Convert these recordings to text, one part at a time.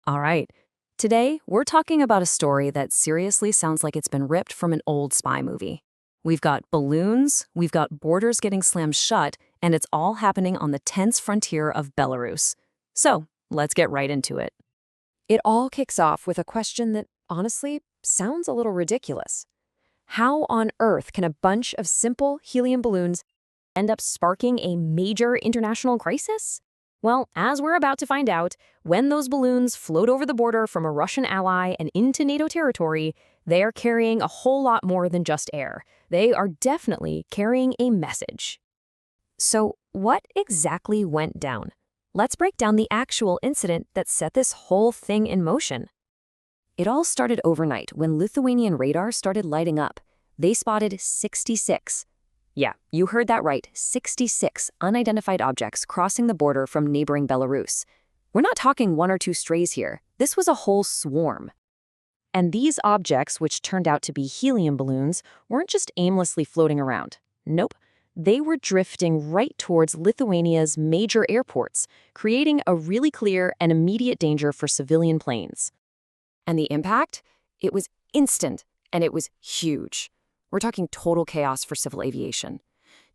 All right. Today, we're talking about a story that seriously sounds like it's been ripped from an old spy movie. We've got balloons, we've got borders getting slammed shut, and it's all happening on the tense frontier of Belarus. So, let's get right into it. It all kicks off with a question that, honestly, sounds a little ridiculous. How on earth can a bunch of simple helium balloons end up sparking a major international crisis? Well, as we're about to find out, when those balloons float over the border from a Russian ally and into NATO territory, they are carrying a whole lot more than just air. They are definitely carrying a message. So, what exactly went down? Let's break down the actual incident that set this whole thing in motion. It all started overnight when Lithuanian radar started lighting up. They spotted 66. Yeah, you heard that right, 66 unidentified objects crossing the border from neighboring Belarus. We're not talking one or two strays here. This was a whole swarm. And these objects, which turned out to be helium balloons, weren't just aimlessly floating around. Nope. They were drifting right towards Lithuania's major airports, creating a really clear and immediate danger for civilian planes. And the impact? It was instant, and it was huge. We're talking total chaos for civil aviation.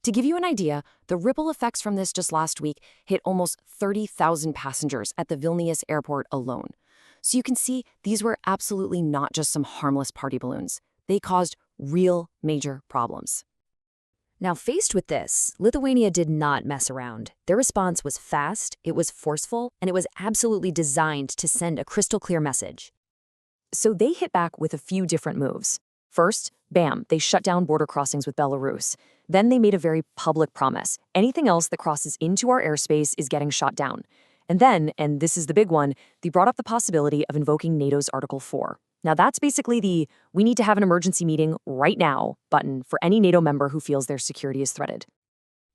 To give you an idea, the ripple effects from this just last week hit almost 30,000 passengers at the Vilnius airport alone. So you can see these were absolutely not just some harmless party balloons. They caused real major problems. Now, faced with this, Lithuania did not mess around. Their response was fast, it was forceful, and it was absolutely designed to send a crystal clear message. So they hit back with a few different moves. First, bam, they shut down border crossings with Belarus. Then they made a very public promise. Anything else that crosses into our airspace is getting shot down. And then, and this is the big one, they brought up the possibility of invoking NATO's Article 4. Now that's basically the "we need to have an emergency meeting right now" button for any NATO member who feels their security is threatened.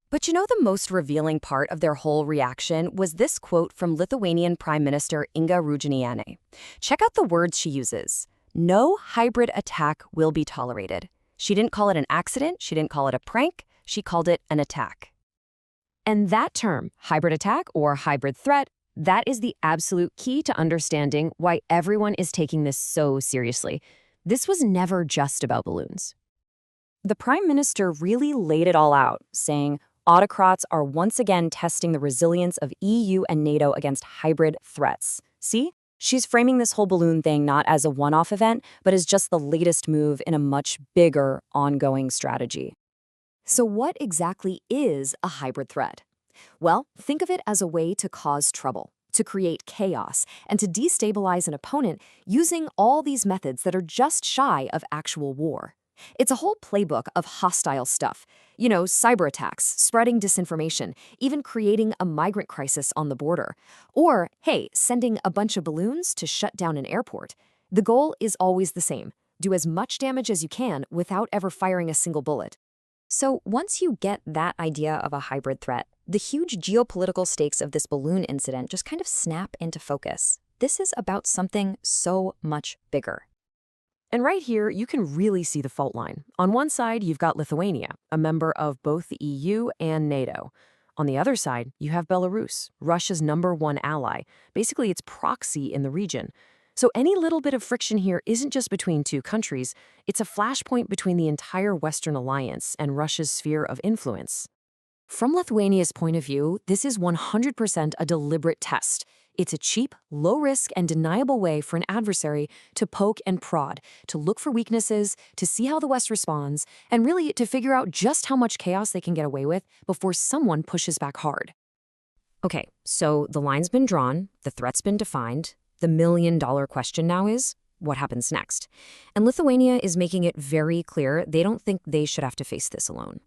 But you know, the most revealing part of their whole reaction was this quote from Lithuanian Prime Minister Inga Ruginienė. Check out the words she uses. "No hybrid attack will be tolerated." She didn't call it an accident, she didn't call it a prank, she called it an attack. And that term, hybrid attack or hybrid threat, that is the absolute key to understanding why everyone is taking this so seriously. This was never just about balloons. The Prime Minister really laid it all out, saying, autocrats are once again testing the resilience of EU and NATO against hybrid threats. See? She's framing this whole balloon thing not as a one-off event, but as just the latest move in a much bigger, ongoing strategy. So what exactly is a hybrid threat? Well, think of it as a way to cause trouble, to create chaos, and to destabilize an opponent using all these methods that are just shy of actual war. It's a whole playbook of hostile stuff. You know, cyber attacks, spreading disinformation, even creating a migrant crisis on the border. Or, hey, sending a bunch of balloons to shut down an airport. The goal is always the same. Do as much damage as you can without ever firing a single bullet. So once you get that idea of a hybrid threat, the huge geopolitical stakes of this balloon incident just kind of snap into focus. This is about something so much bigger. And right here, you can really see the fault line. On one side, you've got Lithuania, a member of both the EU and NATO. On the other side, you have Belarus, Russia's #1 ally, basically its proxy in the region. So any little bit of friction here isn't just between two countries, it's a flashpoint between the entire Western alliance and Russia's sphere of influence. From Lithuania's point of view, this is 100% a deliberate test. It's a cheap, low-risk, and deniable way for an adversary to poke and prod, to look for weaknesses, to see how the West responds, and really to figure out just how much chaos they can get away with before someone pushes back hard. Okay, so the line's been drawn, the threat's been defined. The million-dollar question now is, what happens next? And Lithuania is making it very clear they don't think they should have to face this alone.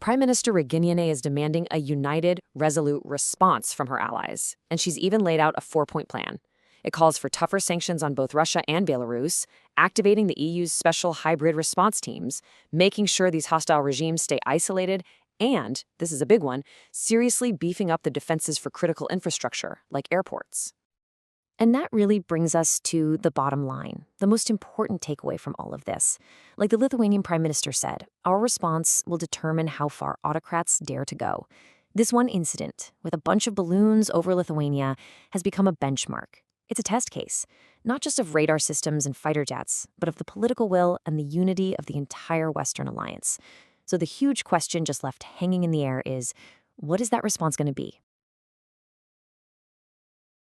Prime Minister Ruginienė is demanding a united, resolute response from her allies, and she's even laid out a 4-point plan. It calls for tougher sanctions on both Russia and Belarus, activating the EU's special hybrid response teams, making sure these hostile regimes stay isolated, and, this is a big one, seriously beefing up the defenses for critical infrastructure, like airports. And that really brings us to the bottom line, the most important takeaway from all of this. Like the Lithuanian Prime Minister said, our response will determine how far autocrats dare to go. This one incident, with a bunch of balloons over Lithuania, has become a benchmark. It's a test case, not just of radar systems and fighter jets, but of the political will and the unity of the entire Western alliance. So the huge question just left hanging in the air is, what is that response going to be?